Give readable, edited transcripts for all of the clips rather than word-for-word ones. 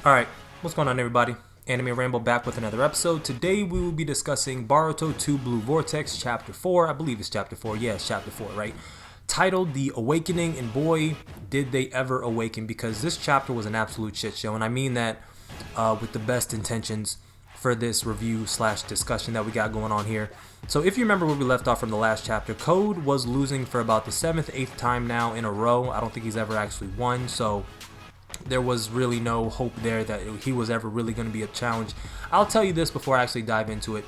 Alright, what's going on everybody? Anime Rambo back with another episode. Today we will be discussing Boruto 2 Blue Vortex Chapter 4. I believe it's Chapter 4. Yeah, it's Chapter 4, right? Titled The Awakening, and boy, did they ever awaken, because this chapter was an absolute shit show, and I mean that with the best intentions for this review slash discussion that we got going on here. So if you remember where we left off from the last chapter, Code was losing for about the 7th, 8th time now in a row. I don't think he's ever actually won, so there was really no hope there that he was ever really going to be a challenge. I'll tell you this before I actually dive into it.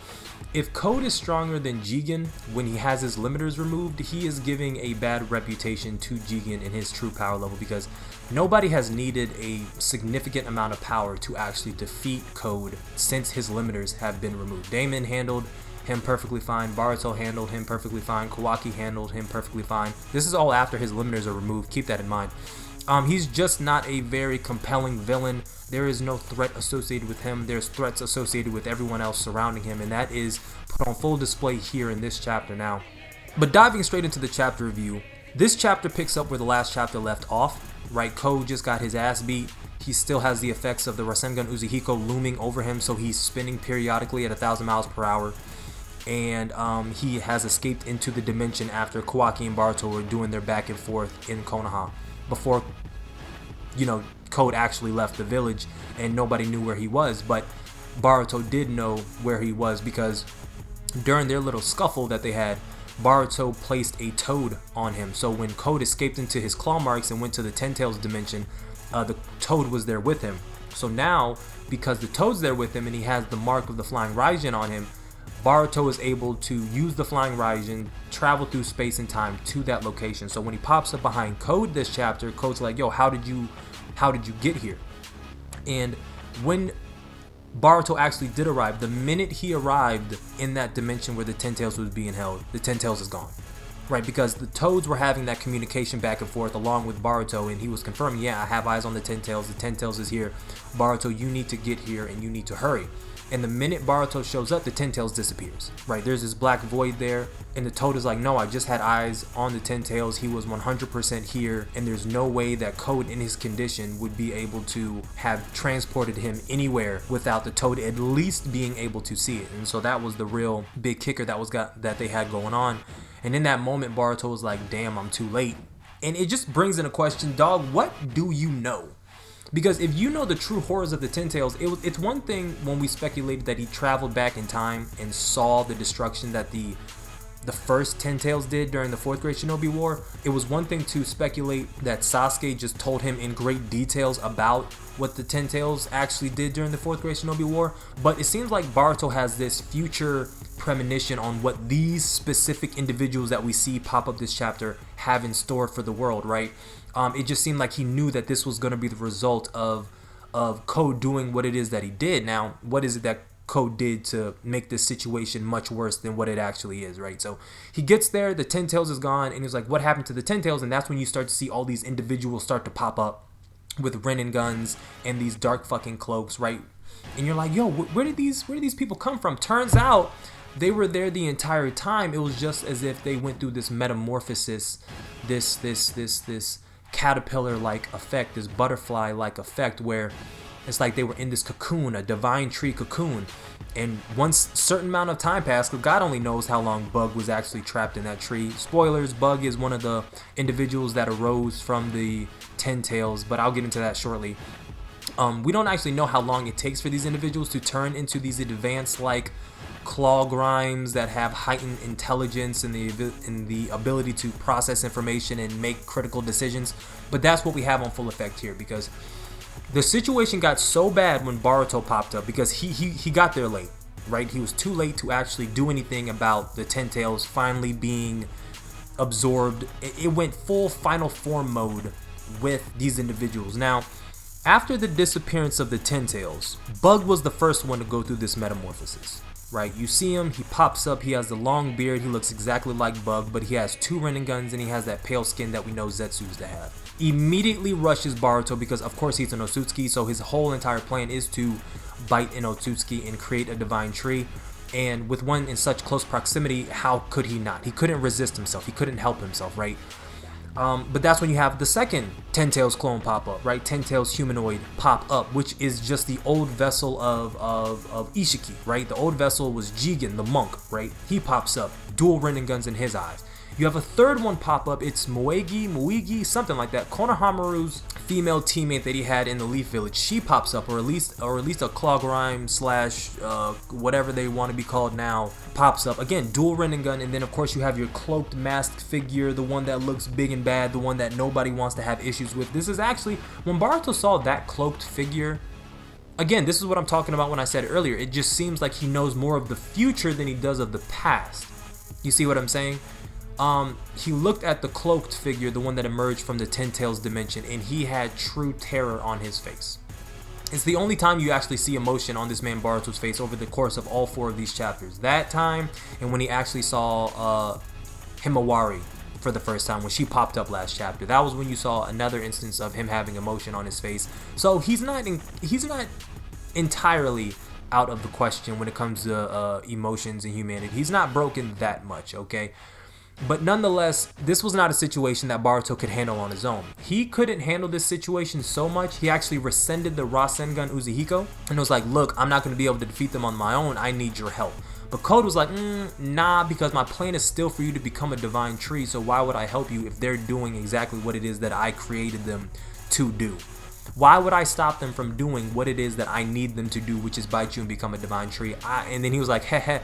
If Code is stronger than Jigen when he has his limiters removed, he is giving a bad reputation to Jigen in his true power level, because nobody has needed a significant amount of power to actually defeat Code since his limiters have been removed. Damon handled him perfectly fine, Boruto handled him perfectly fine, Kawaki handled him perfectly fine. This is all after his limiters are removed, keep that in mind. He's just not a very compelling villain. There is no threat associated with him. There's threats associated with everyone else surrounding him, and that is put on full display here in this chapter now. But diving straight into the chapter review, this chapter picks up where the last chapter left off, right? Code just got his ass beat. He still has the effects of the Rasengan Uzihiko looming over him, so he's spinning periodically at 1,000 miles per hour. And he has escaped into the dimension after Kawaki and Boruto were doing their back and forth in Konoha, before, you know, Code actually left the village and nobody knew where he was. But Boruto did know where he was, because during their little scuffle that they had, Boruto placed a toad on him. So when Code escaped into his claw marks and went to the Ten Tails dimension, the toad was there with him. So now, because the toad's there with him and he has the mark of the Flying Raijin on him, Boruto is able to use the Flying Raijin, travel through space and time to that location. So when he pops up behind Code this chapter, Code's like, yo, how did you get here? And when Boruto actually did arrive, the minute he arrived in that dimension where the Ten Tails was being held, the Ten Tails is gone. Right, because the Toads were having that communication back and forth along with Boruto, and he was confirming, yeah, I have eyes on the Ten Tails is here. Boruto, you need to get here and you need to hurry. And the minute Boruto shows up, the Ten Tails disappears. Right, there's this black void there, and the Toad is like, no, I just had eyes on the Ten Tails. He was 100% here, and there's no way that Code in his condition would be able to have transported him anywhere without the Toad at least being able to see it. And so that was the real big kicker that they had going on. And in that moment, Boruto was like, damn, I'm too late. And it just brings in a question, dog, what do you know? Because if you know the true horrors of the Ten Tails, it's one thing when we speculated that he traveled back in time and saw the destruction that the first Ten Tails did during the 4th Great Shinobi War. It was one thing to speculate that Sasuke just told him in great details about what the Ten Tails actually did during the 4th Great Shinobi War, but it seems like Boruto has this future premonition on what these specific individuals that we see pop up this chapter have in store for the world, right? It just seemed like he knew that this was going to be the result of Code doing what it is that he did. Now, what is it that Code did to make this situation much worse than what it actually is, right? So he gets there, the Ten Tails is gone, and he's like, what happened to the Ten Tails? And that's when you start to see all these individuals start to pop up with Renin guns and these dark fucking cloaks, right? And you're like, yo, where did these people come from? Turns out they were there the entire time. It was just as if they went through this metamorphosis, this caterpillar-like effect, this butterfly-like effect, where it's like they were in this cocoon, a divine tree cocoon. And once a certain amount of time passed, because God only knows how long Bug was actually trapped in that tree. Spoilers, Bug is one of the individuals that arose from the Ten Tails, but I'll get into that shortly. We don't actually know how long it takes for these individuals to turn into these advanced, like, claw grimes that have heightened intelligence and the ability to process information and make critical decisions. But that's what we have on full effect here, because the situation got so bad when Boruto popped up, because he got there late, right? He was too late to actually do anything about the Ten Tails finally being absorbed. It went full final form mode with these individuals. Now, after the disappearance of the Ten Tails, Bug was the first one to go through this metamorphosis. Right, you see him, he pops up, he has the long beard, he looks exactly like Bug, but he has 2 Renin guns and he has that pale skin that we know Zetsu used to have. Immediately rushes Boruto, because of course he's an Otsutsuki, so his whole entire plan is to bite an Otsutsuki and create a divine tree. And with one in such close proximity, how could he not? He couldn't resist himself, he couldn't help himself, right? But that's when you have the second Ten Tails clone pop up, right? Ten Tails humanoid pop up, which is just the old vessel of Ishiki, right? The old vessel was Jigen, the monk, right? He pops up, dual Rinneguns in his eyes. You have a third one pop up. It's Muigi, something like that. Konohamaru's female teammate that he had in the Leaf Village. She pops up, or at least a Clogrime slash whatever they want to be called now pops up. Again, dual Rinnegan, and then of course you have your cloaked masked figure, the one that looks big and bad, the one that nobody wants to have issues with. This is actually, when Boruto saw that cloaked figure, again, this is what I'm talking about when I said earlier. It just seems like he knows more of the future than he does of the past. You see what I'm saying? He looked at the cloaked figure, the one that emerged from the Ten Tails dimension, and he had true terror on his face. It's the only time you actually see emotion on this man Boruto's face over the course of all 4 of these chapters. That time, and when he actually saw Himawari for the first time, when she popped up last chapter. That was when you saw another instance of him having emotion on his face. So he's not entirely out of the question when it comes to emotions and humanity. He's not broken that much, okay? But nonetheless, this was not a situation that Boruto could handle on his own. He couldn't handle this situation so much, he actually rescinded the Rasengan Uzuhiko and was like, look, I'm not going to be able to defeat them on my own, I need your help. But Code was like, nah, because my plan is still for you to become a divine tree, so why would I help you if they're doing exactly what it is that I created them to do? Why would I stop them from doing what it is that I need them to do, which is bite you and become a divine tree? And then he was like, heh,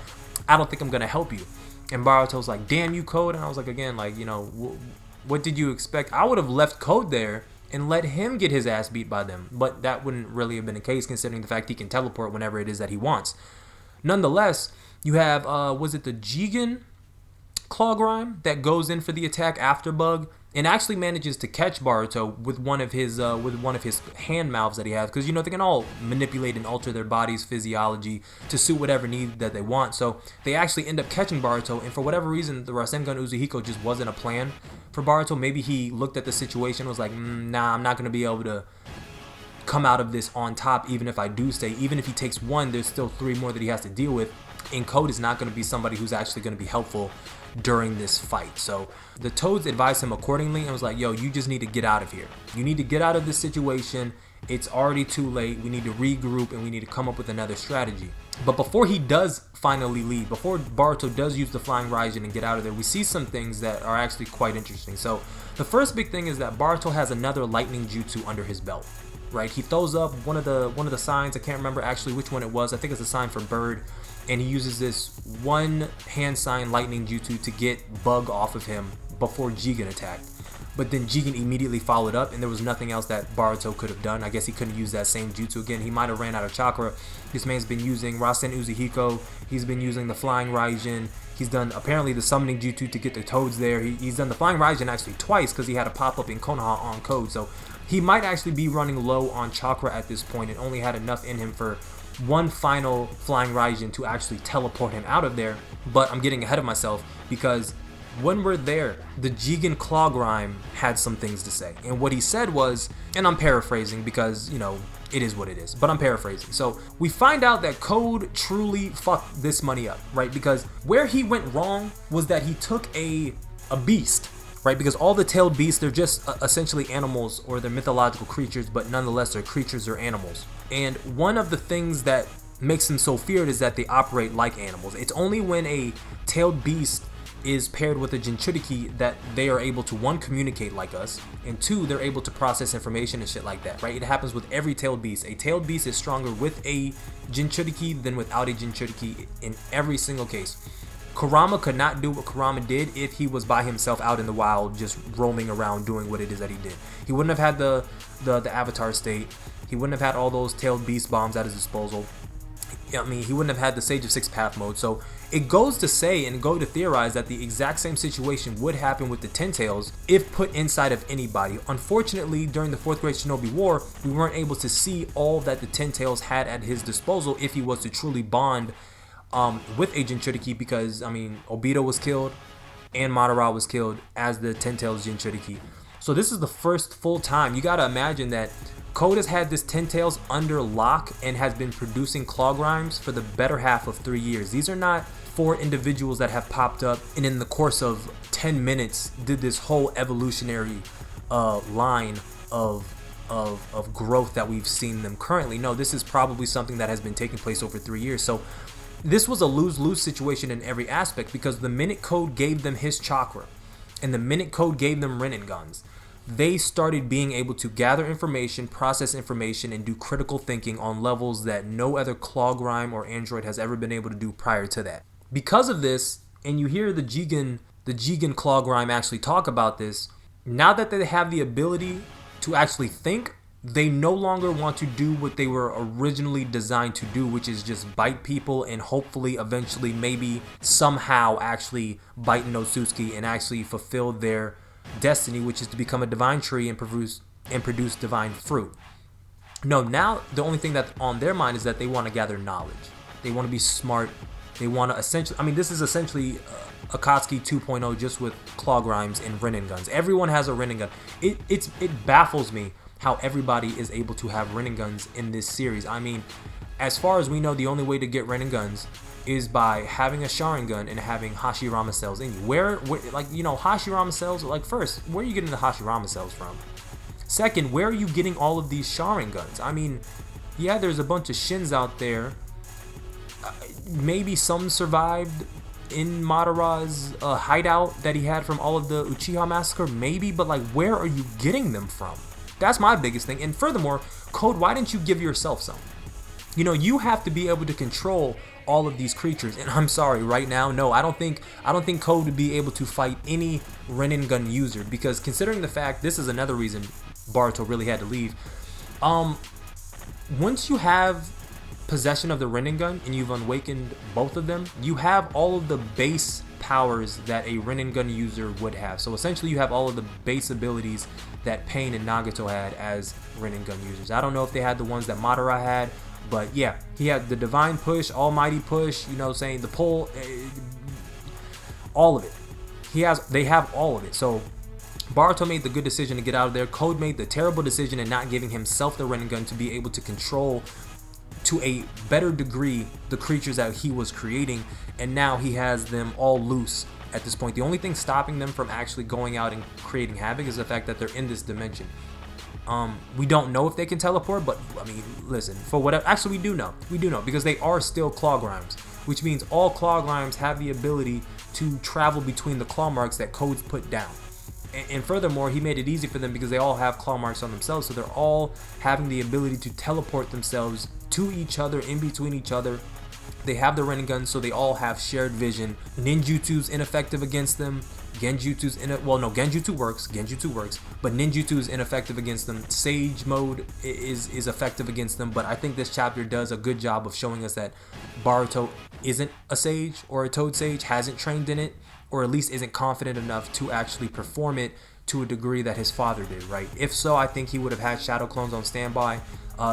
I don't think I'm going to help you. And Boruto was like, damn you, Code. And I was like, again, like, you know, what did you expect? I would have left Code there and let him get his ass beat by them. But that wouldn't really have been the case, considering the fact he can teleport whenever it is that he wants. Nonetheless, you have, was it the Jigen Clogrime that goes in for the attack after Bug and actually manages to catch Boruto with one of his hand mouths that he has, because you know they can all manipulate and alter their body's physiology to suit whatever need that they want. So they actually end up catching Boruto, and for whatever reason the Rasengan Uzuhiko just wasn't a plan for Boruto. Maybe he looked at the situation and was like, nah, I'm not going to be able to come out of this on top even if I do stay. Even if he takes one, there's still 3 more that he has to deal with, and Code is not going to be somebody who's actually going to be helpful during this fight. So the Toads advised him accordingly and was like, yo, you just need to get out of here. You need to get out of this situation. It's already too late. We need to regroup and we need to come up with another strategy. But before he does finally leave, before Boruto does use the Flying Raijin and get out of there, we see some things that are actually quite interesting. So the first big thing is that Boruto has another lightning jutsu under his belt. Right? He throws up one of the signs. I can't remember actually which one it was. I think it's a sign for bird. And he uses this one hand sign lightning jutsu to get Bug off of him before Jigen attacked. But then Jigen immediately followed up, and there was nothing else that Boruto could have done. I guess he couldn't use that same jutsu again. He might have ran out of chakra. This man's been using Rasen Uzuhiko. He's been using the Flying Raijin. He's done apparently the summoning jutsu to get the Toads there. He's done the Flying Raijin actually twice because he had a pop up in Konoha on Code. So he might actually be running low on chakra at this point and only had enough in him for one final Flying Raijin to actually teleport him out of there. But I'm getting ahead of myself because when we're there, the Jigen Clogrime had some things to say. And what he said was, and I'm paraphrasing because, you know, it is what it is, but I'm paraphrasing. So we find out that Code truly fucked this money up, right? Because where he went wrong was that he took a beast, right? Because all the tailed beasts, they're just essentially animals, or they're mythological creatures, but nonetheless they're creatures or animals. And one of the things that makes them so feared is that they operate like animals. It's only when a tailed beast is paired with a Jinchuriki that they are able to, 1, communicate like us, and 2, they're able to process information and shit like that, right? It happens with every tailed beast. A tailed beast is stronger with a Jinchuriki than without a Jinchuriki in every single case. Kurama could not do what Kurama did if he was by himself out in the wild just roaming around doing what it is that he did. He wouldn't have had the avatar state. He wouldn't have had all those tailed beast bombs at his disposal. I mean, he wouldn't have had the Sage of Six Path mode. So it goes to say and go to theorize that the exact same situation would happen with the Ten Tails if put inside of anybody. Unfortunately, during the 4th Great Shinobi War, we weren't able to see all that the Ten Tails had at his disposal if he was to truly bond with Agent Jinchuriki, because, I mean, Obito was killed and Madara was killed as the Ten Tails Jinchuriki. So this is the first full time. You gotta imagine that Code has had this 10 Tails under lock and has been producing claw grimes for the better half of 3 years. These are not 4 individuals that have popped up and in the course of 10 minutes did this whole evolutionary line of growth that we've seen them currently. No, this is probably something that has been taking place over 3 years. So this was a lose-lose situation in every aspect, because the minute Code gave them his chakra and the minute Code gave them Rinneguns, they started being able to gather information, process information, and do critical thinking on levels that no other claw grime or android has ever been able to do prior to that. Because of this, and you hear the Jigen claw grime actually talk about this, now that they have the ability to actually think, they no longer want to do what they were originally designed to do, which is just bite people and hopefully eventually maybe somehow actually bite Inosuke and actually fulfill their destiny, which is to become a divine tree and produce divine fruit. No, now the only thing that's on their mind is that they want to gather knowledge. They want to be smart. They want to essentially, I mean, this is essentially Akatsuki 2.0 just with claw grimes and Rinneguns. Everyone has a Rinnegun. It baffles me how everybody is able to have Rinneguns in this series. I mean, as far as we know, the only way to get Rinneguns is by having a Sharingan and having Hashirama cells in you. Where like, you know, Hashirama cells, like, first, where are you getting the Hashirama cells from? Second, where are you getting all of these Sharingans? I mean, yeah, there's a bunch of Shins out there. Maybe some survived in Madara's hideout that he had from all of the Uchiha massacre, maybe, but like, where are you getting them from? That's my biggest thing. And furthermore, Code, why didn't you give yourself some? You know, you have to be able to control all of these creatures, and I'm sorry, right now, no, I don't think Code would be able to fight any Rinnegan user, because considering the fact, this is another reason Boruto really had to leave. Once you have possession of the Rinnegan and you've awakened both of them, you have all of the base powers that a Rinnegan user would have. So essentially you have all of the base abilities that Pain and Nagato had as Rinnegan users. I don't know if they had the ones that Madara had, but yeah, he had the divine push, almighty push, you know, saying the pull, all of it. They have all of it. So Boruto made the good decision to get out of there. Code made the terrible decision in not giving himself the Rinnegan to be able to control to a better degree the creatures that he was creating, and now he has them all loose at this point. The only thing stopping them from actually going out and creating havoc is the fact that they're in this dimension. We don't know if they can teleport, but I mean, listen, for whatever, actually we do know because they are still claw grimes, which means all claw grimes have the ability to travel between the claw marks that Code's put down. And furthermore, he made it easy for them because they all have claw marks on themselves, so they're all having the ability to teleport themselves to each other, in between each other. They have the Rinnegan, so they all have shared vision. Ninjutsu's ineffective against them. Genjutsu's Genjutsu works, but Ninjutsu is ineffective against them. Sage mode is effective against them, but I think this chapter does a good job of showing us that Boruto isn't a sage or a Toad Sage, hasn't trained in it, or at least isn't confident enough to actually perform it to a degree that his father did, right? If so, I think he would have had shadow clones on standby.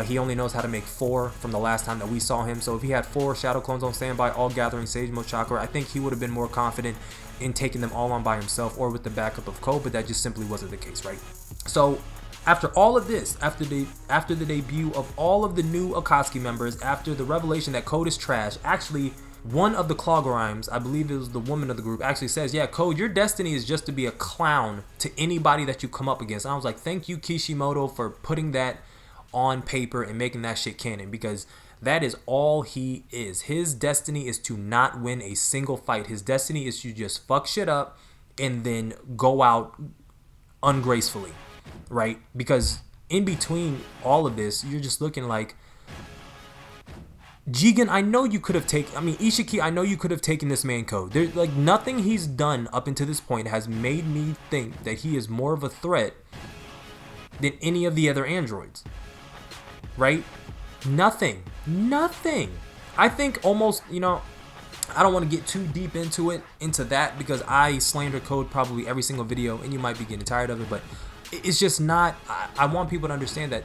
He only knows how to make 4 from the last time that we saw him, so if he had 4 shadow clones on standby, all gathering Sage Mode Chakra, I think he would have been more confident in taking them all on by himself or with the backup of Code, but that just simply wasn't the case, right? So after all of this, after the debut of all of the new Akatsuki members, after the revelation that Code is trash, actually one of the claw grimes, I believe it was the woman of the group, actually says, yeah, Code, your destiny is just to be a clown to anybody that you come up against. And I was like, thank you, Kishimoto, for putting that on paper and making that shit canon, because that is all he is. His destiny is to not win a single fight. His destiny is to just fuck shit up and then go out ungracefully, right? Because in between all of this, you're just looking like, Jigen, I know you could have taken, Ishiki, I know you could have taken this man Code. There's like nothing he's done up until this point has made me think that he is more of a threat than any of the other androids, right? Nothing. I think almost, you know, I don't want to get too deep into that because I slander Code probably every single video and you might be getting tired of it, but it's just not, I want people to understand that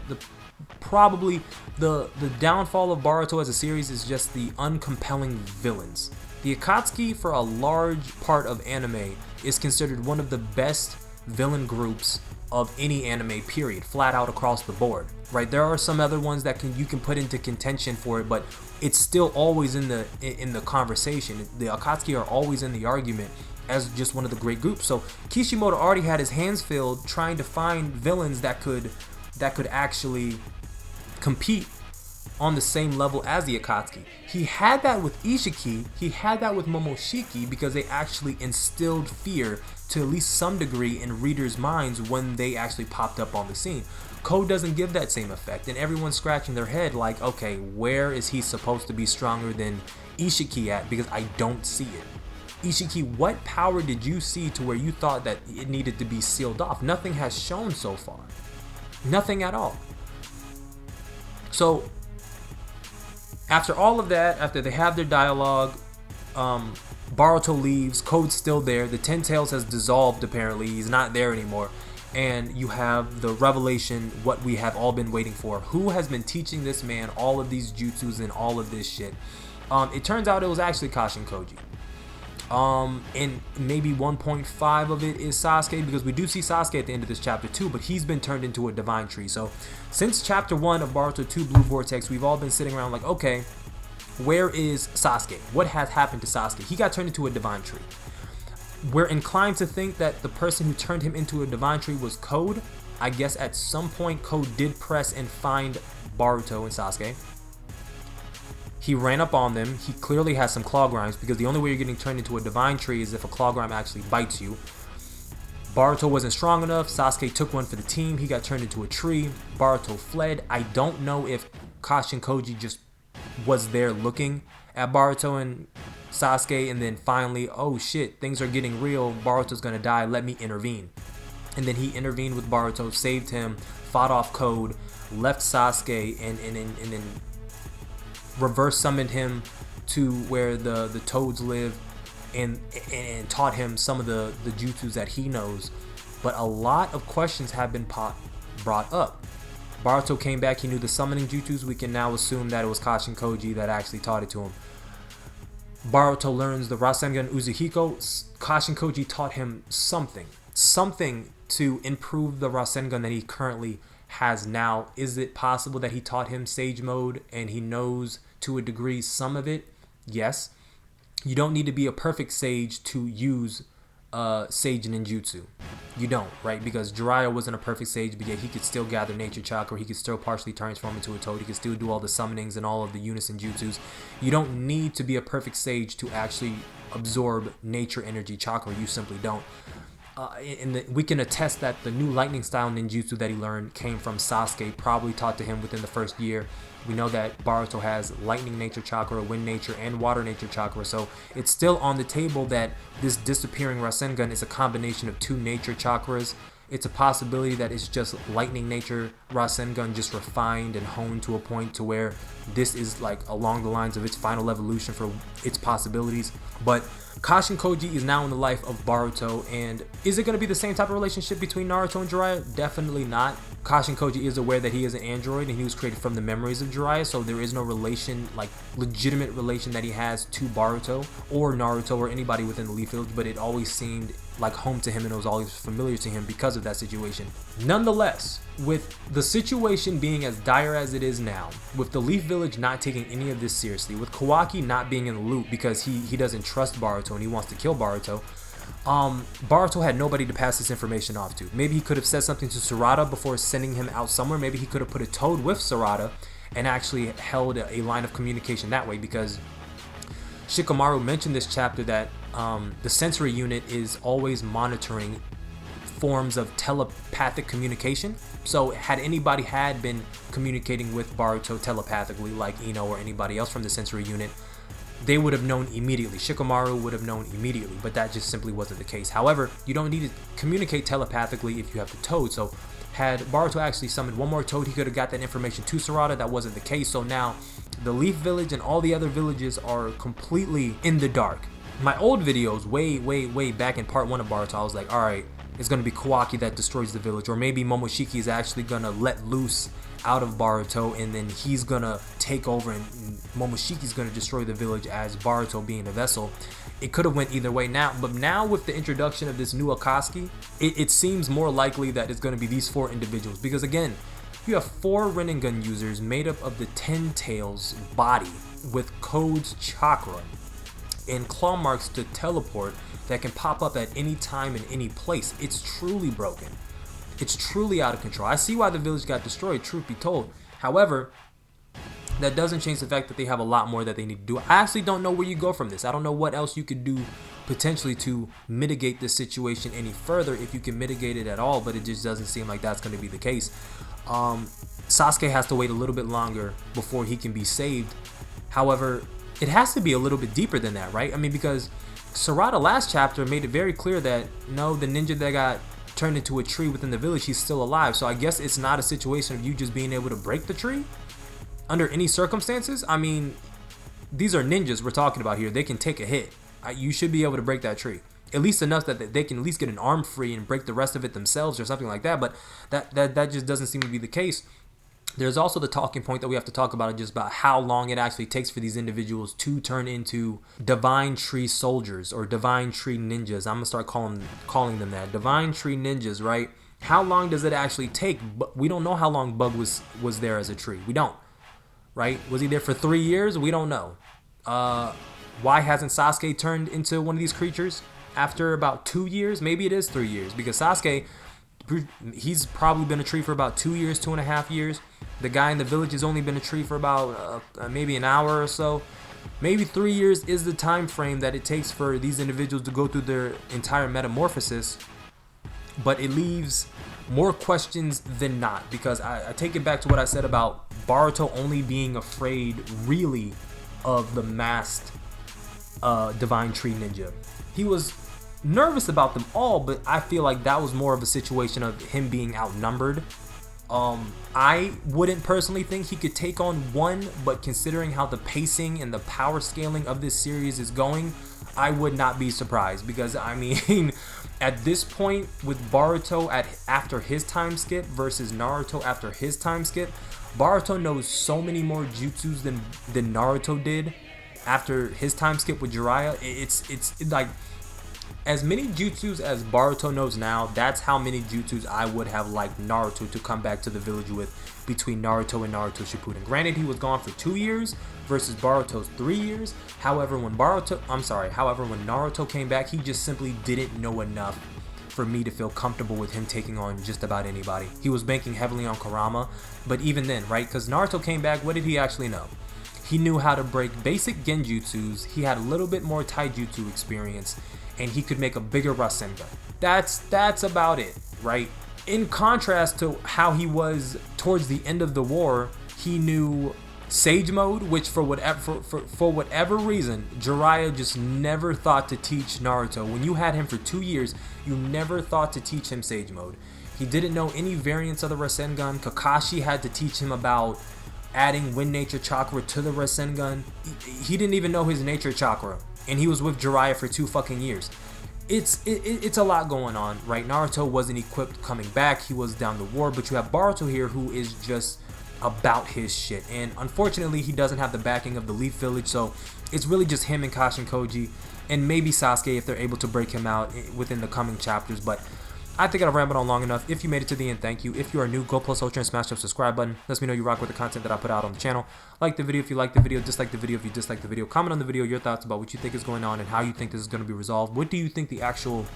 probably the downfall of Boruto as a series is just the uncompelling villains. The Akatsuki, for a large part of anime, is considered one of the best villain groups of any anime, period, flat out across the board, right? There are some other ones that you can put into contention for it, but it's still always in the conversation. The Akatsuki are always in the argument as just one of the great groups. So Kishimoto already had his hands filled trying to find villains that could actually compete on the same level as the Akatsuki. He had that with Ishiki, he had that with Momoshiki, because they actually instilled fear to at least some degree in readers' minds when they actually popped up on the scene. Code doesn't give that same effect, and everyone's scratching their head like, okay, where is he supposed to be stronger than Ishiki at? Because I don't see it. Ishiki, what power did you see to where you thought that it needed to be sealed off? Nothing has shown so far. Nothing at all. So after all of that, after they have their dialogue, Boruto leaves, Code's still there, the Ten Tails has dissolved apparently, he's not there anymore, and you have the revelation, what we have all been waiting for. Who has been teaching this man all of these jutsus and all of this shit? It turns out it was actually Kashin Koji. And maybe 1.5 of it is Sasuke, because we do see Sasuke at the end of this chapter too, but he's been turned into a divine tree. So since chapter 1 of Boruto 2 Blue Vortex, we've all been sitting around like, okay, where is Sasuke? What has happened to Sasuke? He got turned into a divine tree. We're inclined to think that the person who turned him into a divine tree was Code. I guess at some point Code did press and find Boruto and Sasuke. He ran up on them. He clearly has some claw grinds, because the only way you're getting turned into a divine tree is if a claw grind actually bites you. Boruto wasn't strong enough. Sasuke took one for the team. He got turned into a tree. Boruto fled. I don't know if Kashin Koji just was there looking at Boruto and Sasuke, and then finally, oh shit, things are getting real. Boruto's gonna die. Let me intervene. And then he intervened with Boruto, saved him, fought off Code, left Sasuke, and then reverse summoned him to where the toads live, and taught him some of the jutsus that he knows. But a lot of questions have been brought up. Boruto came back, he knew the summoning jutsus. We can now assume that it was Kashin Koji that actually taught it to him. Boruto learns the Rasengan Uzuhiko. Kashin Koji taught him something to improve the Rasengan that he currently has now. Is it possible that he taught him Sage Mode and he knows to a degree some of it? Yes. You don't need to be a perfect sage to use Sage Ninjutsu. You don't, right? Because Jiraiya wasn't a perfect sage, but yet he could still gather nature chakra, he could still partially transform into a toad, he could still do all the summonings and all of the unison jutsus. You don't need to be a perfect sage to actually absorb nature energy chakra. You simply don't. We can attest that the new lightning style ninjutsu that he learned came from Sasuke, probably taught to him within the first year. We know that Boruto has lightning nature chakra, wind nature, and water nature chakra, so it's still on the table that this disappearing Rasengan is a combination of two nature chakras. It's a possibility that it's just lightning nature Rasengan, just refined and honed to a point to where this is like along the lines of its final evolution for its possibilities. But Kashin Koji is now in the life of Boruto, and is it going to be the same type of relationship between Naruto and Jiraiya? Definitely not. Kashin Koji is aware that he is an android and he was created from the memories of Jiraiya, so there is no relation, like legitimate relation that he has to Boruto or Naruto or anybody within the Leaf Village, but it always seemed like home to him and it was always familiar to him because of that situation. Nonetheless, with the situation being as dire as it is now, with the Leaf Village not taking any of this seriously, with Kawaki not being in the loop because he doesn't trust Boruto and he wants to kill Boruto, Boruto had nobody to pass this information off to. Maybe he could have said something to Sarada before sending him out somewhere. Maybe he could have put a toad with Sarada and actually held a line of communication that way, because Shikamaru mentioned this chapter that the sensory unit is always monitoring forms of telepathic communication. So had anybody had been communicating with Boruto telepathically, like Ino or anybody else from the sensory unit, they would have known immediately. Shikamaru would have known immediately, but that just simply wasn't the case. However, you don't need to communicate telepathically if you have the toad. So had Boruto actually summoned one more toad, he could have got that information to Sarada. That wasn't the case. So now the Leaf Village and all the other villages are completely in the dark. My old videos, way back in part 1 of Boruto, I was like, alright, it's going to be Kawaki that destroys the village, or maybe Momoshiki is actually going to let loose out of Boruto, and then he's going to take over, and Momoshiki's going to destroy the village as Boruto being a vessel. It could have went either way but now with the introduction of this new Akatsuki, it seems more likely that it's going to be these 4 individuals, because again, you have 4 Rinnegan users made up of the Ten Tails body with Code's chakra and claw marks to teleport that can pop up at any time in any place. It's truly broken. It's truly out of control. I see why the village got destroyed, truth be told. However, that doesn't change the fact that they have a lot more that they need to do. I actually don't know where you go from this. I don't know what else you could do potentially to mitigate this situation any further, if you can mitigate it at all, but it just doesn't seem like that's going to be the case. Sasuke has to wait a little bit longer before he can be saved. However, it has to be a little bit deeper than that, right? I mean, because Sarada last chapter made it very clear that no, the ninja that got turned into a tree within the village, he's still alive. So I guess it's not a situation of you just being able to break the tree under any circumstances. I mean, these are ninjas we're talking about here. They can take a hit. You should be able to break that tree, at least enough that they can at least get an arm free and break the rest of it themselves or something like that. But that just doesn't seem to be the case. There's also the talking point that we have to talk about, just about how long it actually takes for these individuals to turn into divine tree soldiers or divine tree ninjas. I'm gonna start calling them that, divine tree ninjas, right? How long does it actually take? But we don't know how long Bug was there as a tree. We don't, right? Was he there for 3 years? We don't know. Why hasn't Sasuke turned into one of these creatures after about 2 years? Maybe it is 3 years, because Sasuke, he's probably been a tree for about 2 years, 2.5 years. The guy in the village has only been a tree for about maybe an hour or so. Maybe 3 years is the time frame that it takes for these individuals to go through their entire metamorphosis. But it leaves more questions than not, because I take it back to what I said about Boruto only being afraid really of the masked divine tree ninja. He was nervous about them all, but I feel like that was more of a situation of him being outnumbered. I wouldn't personally think he could take on one, but considering how the pacing and the power scaling of this series is going, I would not be surprised, because I mean, at this point with Boruto after his time skip versus Naruto after his time skip, Boruto knows so many more jutsus than Naruto did after his time skip with Jiraiya. It's like, as many jutsus as Boruto knows now, that's how many jutsus I would have liked Naruto to come back to the village with between Naruto and Naruto Shippuden. Granted, he was gone for 2 years versus Boruto's 3 years. However, when Naruto came back, he just simply didn't know enough for me to feel comfortable with him taking on just about anybody. He was banking heavily on Kurama, but even then, right? Because Naruto came back, what did he actually know? He knew how to break basic genjutsus. He had a little bit more taijutsu experience, and he could make a bigger Rasengan. That's about it, right? In contrast to how he was towards the end of the war, he knew Sage Mode, which for whatever reason, Jiraiya just never thought to teach Naruto. When you had him for 2 years, you never thought to teach him Sage Mode. He didn't know any variants of the Rasengan. Kakashi had to teach him about adding Wind Nature Chakra to the Rasengan. He didn't even know his Nature Chakra, and he was with Jiraiya for 2 fucking years. It's a lot going on, right? Naruto wasn't equipped coming back. He was down the war, but you have Boruto here who is just about his shit, and unfortunately he doesn't have the backing of the Leaf Village, so it's really just him and Kashin Koji, and maybe Sasuke if they're able to break him out within the coming chapters. But I think I've rambled on long enough. If you made it to the end, thank you. If you are new, go plus ultra and smash that subscribe button. Lets me know you rock with the content that I put out on the channel. Like the video if you like the video, dislike the video if you dislike the video. Comment on the video your thoughts about what you think is going on and how you think this is going to be resolved. What do you think the actual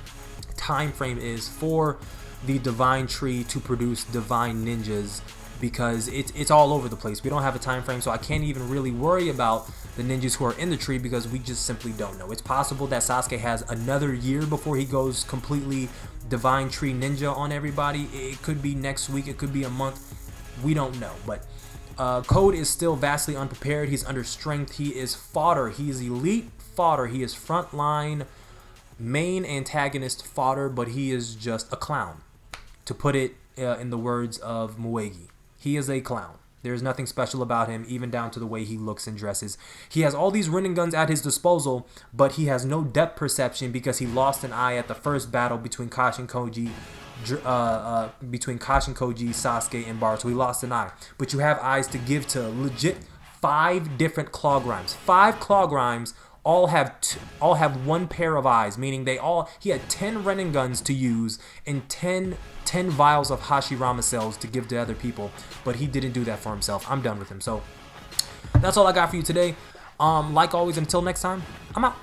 time frame is for the divine tree to produce divine ninjas? Because it's all over the place. We don't have a time frame, so I can't even really worry about the ninjas who are in the tree, because we just simply don't know. It's possible that Sasuke has another year before he goes completely divine tree ninja on everybody. It could be next week, it could be a month, we don't know. But Code is still vastly unprepared. He's under strength. He is fodder. He is elite fodder. He is frontline main antagonist fodder, but he is just a clown, to put it in the words of Muegi. He is a clown. There's nothing special about him, even down to the way he looks and dresses. He has all these Rinneguns at his disposal, but he has no depth perception because he lost an eye at the first battle between Koji, Sasuke, and Boruto. He lost an eye. But you have eyes to give to legit 5 different claw grimes. 5 claw grimes all have one pair of eyes, meaning he had 10 Rinneguns to use and 10 vials of Hashirama cells to give to other people, but he didn't do that for himself. I'm done with him. So that's all I got for you today. Like always, until next time, I'm out.